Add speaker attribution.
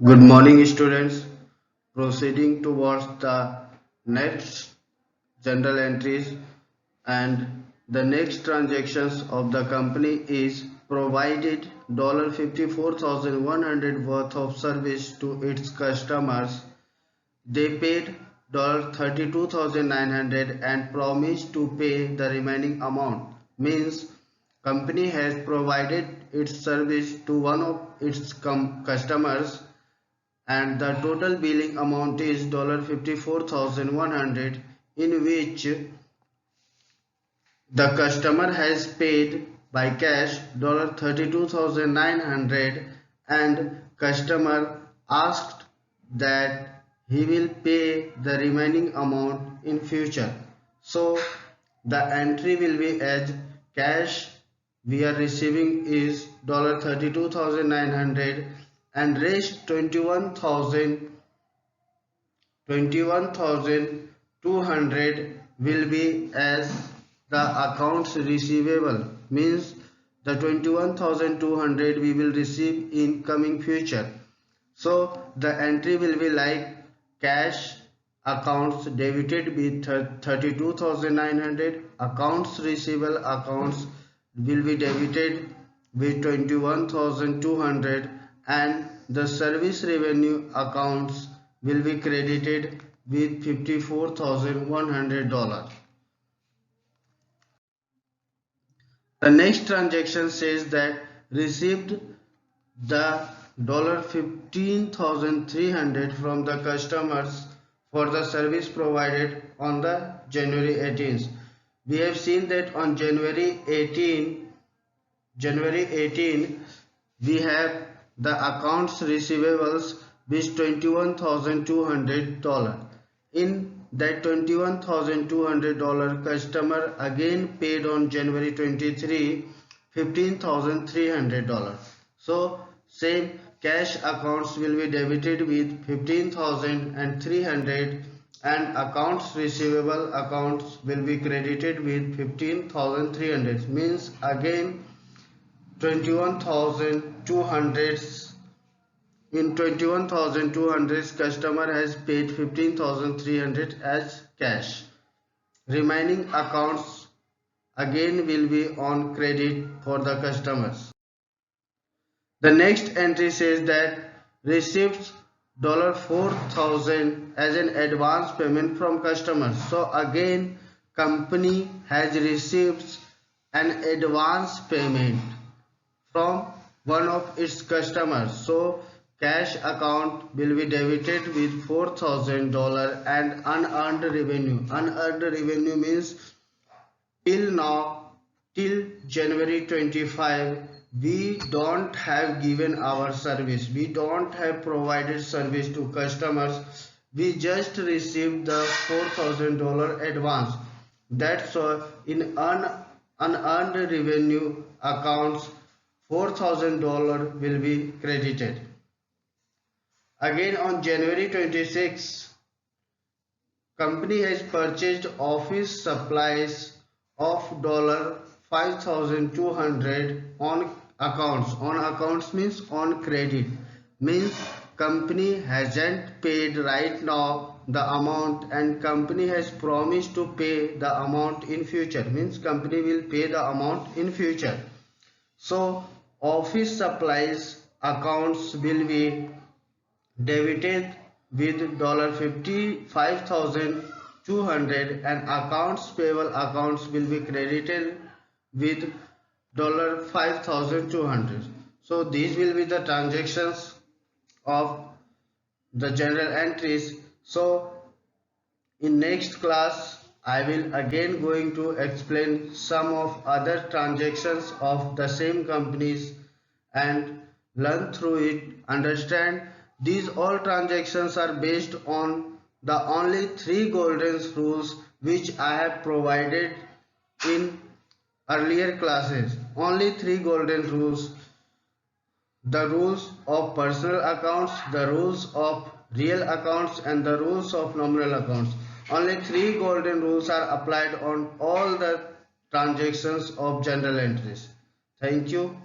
Speaker 1: Good morning, students. Proceeding towards the next general entries, and the next transactions of the company is provided $54,100 worth of service to its customers. They paid $32,900 and promised to pay the remaining amount. Means company has provided its service to one of its customers, and the total billing amount is $54,100, in which the customer has paid by cash $32,900, and customer asked that he will pay the remaining amount in future. So the entry will be as cash we are receiving is $32,900, and rest 21,200 will be as the accounts receivable. Means the 21,200 we will receive in coming future. So the entry will be like cash accounts debited with 32,900, accounts receivable accounts will be debited with 21,200, and the service revenue accounts will be credited with $54,100. The next transaction says that received the $15,300 from the customers for the service provided on the January 18th. We have seen that on January 18 we have the accounts receivables with $21,200. In that $21,200, customer again paid on January 23 $15,300. So same cash accounts will be debited with 15,300, and accounts receivable accounts will be credited with 15,300. Means again 21,200. In 21,200, customer has paid 15,300 as cash. Remaining accounts again will be on credit for the customers. The next entry says that received $4,000 as an advance payment from customers. So again company has received an advance payment from one of its customers. So cash account will be debited with $4,000, and unearned revenue. Unearned revenue means till now, till January 25, we don't have given our service. We don't have provided service to customers. We just received the $4,000 advance. That's why in unearned revenue accounts $4,000 will be credited. Again on January 26, company has purchased office supplies of $5,200 on accounts. On accounts means on credit. Means company hasn't paid right now the amount, and company has promised to pay the amount in future. Means company will pay the amount in future. So office supplies accounts will be debited with $55,200, and accounts payable accounts will be credited with $5,200. So these will be the transactions of the general entries. So in next class I will again going to explain some of other transactions of the same companies and learn through it, understand. These all transactions are based on the only 3 golden rules which I have provided in earlier classes. Only 3 golden rules: the rules of personal accounts, the rules of real accounts, and the rules of nominal accounts. Only 3 golden rules are applied on all the transactions of general entries. Thank you.